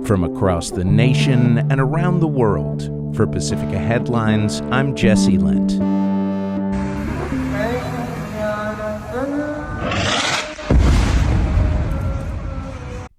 From across the nation and around the world, for Pacifica Headlines, I'm Jesse Lent.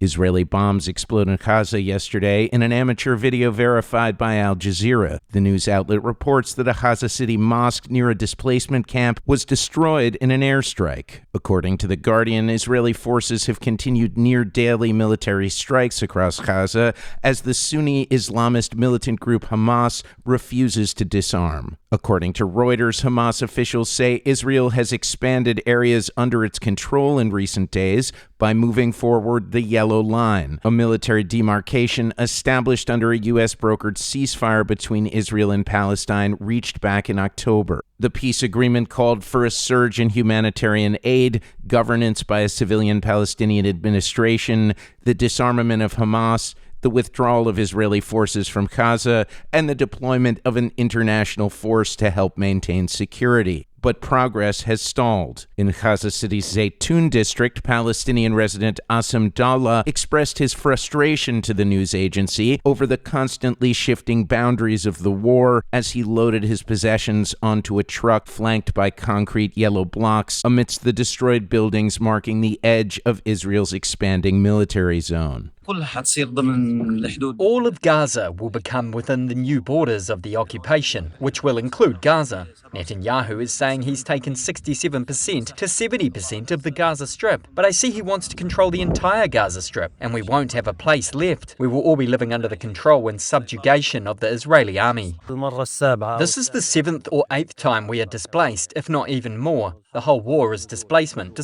Israeli bombs exploded in Gaza yesterday in an amateur video verified by Al Jazeera. The news outlet reports that a Gaza City mosque near a displacement camp was destroyed in an airstrike. According to The Guardian, Israeli forces have continued near-daily military strikes across Gaza as the Sunni Islamist militant group Hamas refuses to disarm. According to Reuters, Hamas officials say Israel has expanded areas under its control in recent days by moving forward the Yellow Line, a military demarcation established under a U.S.-brokered ceasefire between Israel and Palestine reached back in October. The peace agreement called for a surge in humanitarian aid, governance by a civilian Palestinian administration, the disarmament of Hamas, the withdrawal of Israeli forces from Gaza, and the deployment of an international force to help maintain security. But progress has stalled. In Gaza City's Zaytun district, Palestinian resident Asim Dalla expressed his frustration to the news agency over the constantly shifting boundaries of the war as he loaded his possessions onto a truck flanked by concrete yellow blocks amidst the destroyed buildings marking the edge of Israel's expanding military zone. All of Gaza will become within the new borders of the occupation, which will include Gaza. Netanyahu is saying he's taken 67% to 70% of the Gaza Strip. But I see he wants to control the entire Gaza Strip, and we won't have a place left. We will all be living under the control and subjugation of the Israeli army. This is the 7th or 8th time we are displaced, if not even more. The whole war is displacement.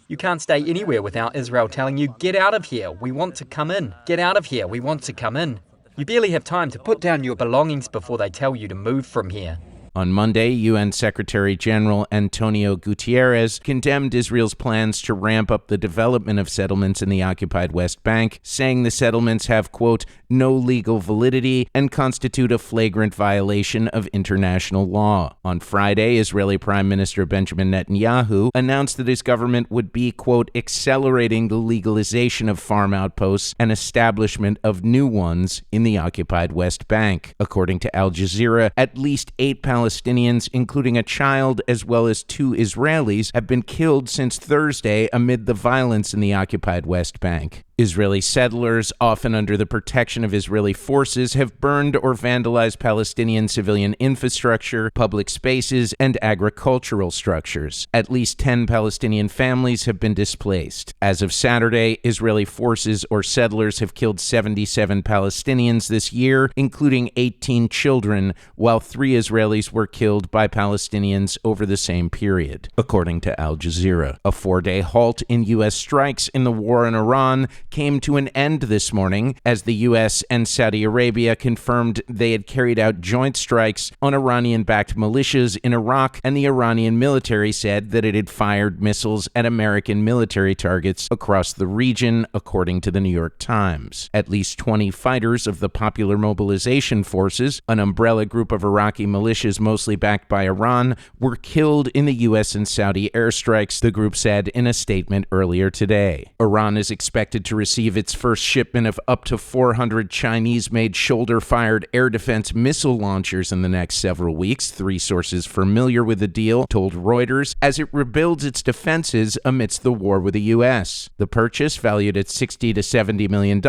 You can't stay anywhere without Israel telling you, get out of here, we want to come in. Get out of here, we want to come in. You barely have time to put down your belongings before they tell you to move from here. On Monday, UN Secretary General Antonio Guterres condemned Israel's plans to ramp up the development of settlements in the occupied West Bank, saying the settlements have, quote, no legal validity and constitute a flagrant violation of international law. On Friday, Israeli Prime Minister Benjamin Netanyahu announced that his government would be, quote, accelerating the legalization of farm outposts and establishment of new ones in the occupied West Bank. According to Al Jazeera, at least 8 Palestinians, including a child as well as 2 Israelis, have been killed since Thursday amid the violence in the occupied West Bank. Israeli settlers, often under the protection of Israeli forces, have burned or vandalized Palestinian civilian infrastructure, public spaces, and agricultural structures. At least 10 Palestinian families have been displaced. As of Saturday, Israeli forces or settlers have killed 77 Palestinians this year, including 18 children, while 3 Israelis were killed by Palestinians over the same period, according to Al Jazeera. A 4-day halt in U.S. strikes in the war in Iran came to an end this morning as the U.S. and Saudi Arabia confirmed they had carried out joint strikes on Iranian-backed militias in Iraq, and the Iranian military said that it had fired missiles at American military targets across the region, according to the New York Times. At least 20 fighters of the Popular Mobilization Forces, an umbrella group of Iraqi militias mostly backed by Iran, were killed in the U.S. and Saudi airstrikes, the group said in a statement earlier today. Iran is expected to receive its first shipment of up to 400 Chinese-made shoulder-fired air defense missile launchers in the next several weeks, 3 sources familiar with the deal told Reuters, as it rebuilds its defenses amidst the war with the U.S. The purchase, valued at $60 to $70 million,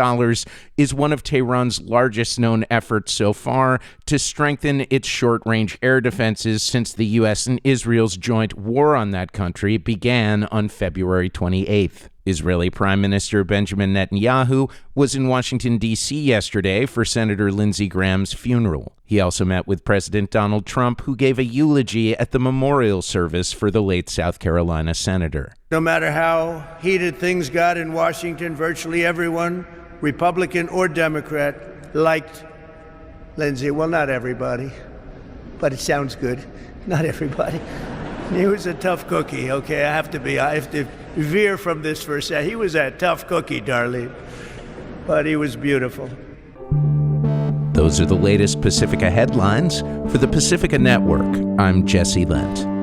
is one of Tehran's largest known efforts so far to strengthen its short-range air defenses since the U.S. and Israel's joint war on that country began on February 28th. Israeli Prime Minister Benjamin Netanyahu was in Washington, D.C. yesterday for Senator Lindsay Graham's funeral. He also met with President Donald Trump, who gave a eulogy at the memorial service for the late South Carolina senator. No matter how heated things got in Washington, virtually everyone, Republican or Democrat, liked Lindsay. Well, not everybody, but it sounds good. Not everybody. He was a tough cookie, okay? I have to veer from this for a second. He was a tough cookie, darling, but he was beautiful. Those are the latest Pacifica headlines. For the Pacifica Network, I'm Jesse Lent.